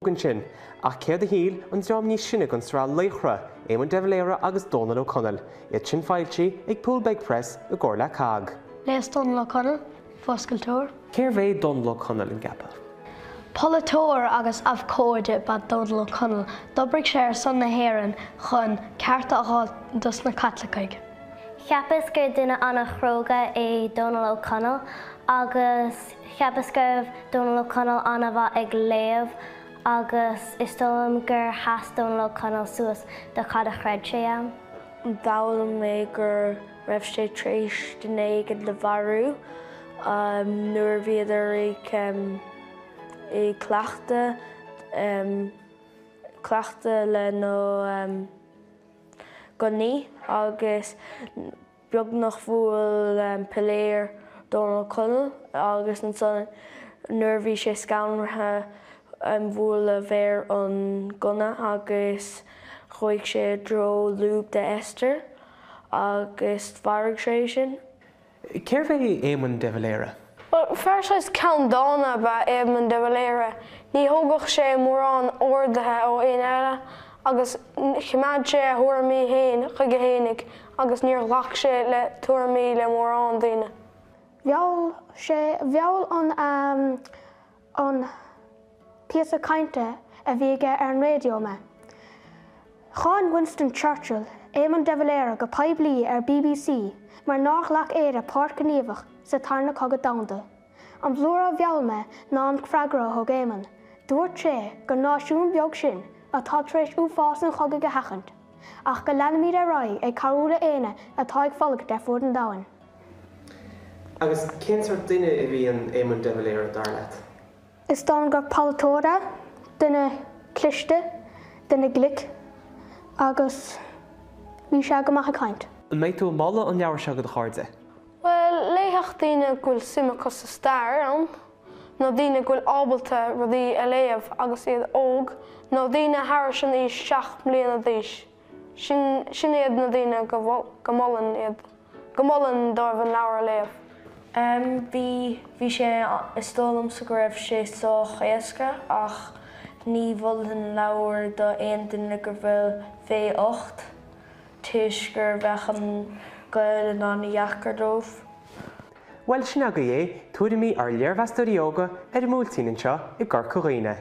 sin ach céad a híl an dream níos sinna gon srá laochra Éamon de Valera agus Dónall ó Conaill iad sin foilsithe ag Poolbeg Press i gcóir le cag. Leis Dónall ó Conaill, foscailteoir. Céir bheith Dónall ó Conaill in gapa? Polatóir agus afcóide ba Dónall ó Conaill, d'obraigh sé ar son na hÉireann chun cearta aá dus na Catlacaig. Cheapas gur duine anna chróga é Dónall ó Conaill agus cheapas gur Dónall ó Conaill anna bheith ag léamh agus is dólam gur has Dónall ó Conaill suas do cad a chreid sé am. Bhabhla mé gur raibh sé tréis duine ag le bharú nuair bhíidir i cleachta le nó Conaill agus beag nach bhfuil peléir Dónall ó Conaill agus an son nuair bhí sé scanrathe bhfuil a bhéir an gona agus chuig sé dro lúb de Esther agus bharg sé sin. Céir bheith Éamon de Valera? Fearr is ceann dána ba Éamon de Valera. Ní thógach sé mórrán ordathe ó aon eile agus chiméad sé thuairimí féin chuig a héananig agus níor lach sé le tuairimí le mórrán daoine. Bheall an píosa cainte a bhí aige ar an radio me. Cháin Winston Churchill, Éamon de Valera go poiblí ar BBC mar nach lech éire páirc gníomhach sa tarna cogad damda. An bhlúra bheall me ná an freagra thug Éamon. Dúirt sé go náisiún beag sin atá tréis uafás an chogad go hachant, ach go leanmíad a ráig ag carúla éine atá ag follag de fuair an domhain. Agus cén sort duine a bhí an Éamon de Valera dar leat? Is dán gur polatóra, duine cliste, duine glic, agus bhí sé go maith a caint. An méid tú mála an leabhar seo go do cháirde? Well, léthach daoine gúil simachas sa stair ann, nó daoine gúil ábalta rudaí a léamh agus iad óg, nó daoine thar sin í 7 bliana d'aois. Sin iad na daoine go mollan dóibh an leabhar a léamh. Bhí sé is dólam sa go raibh sé só Aoisghrúpa ach ní bhfuil an leabhar do aon duine gur bhfuil bheith 8 tuis gur bheith an goil ná na dheachar dóibh. Well sin aga é, tuairimí ar Léirmheas ar i Chorca Dhuibhne i Chorca Dhuibhne.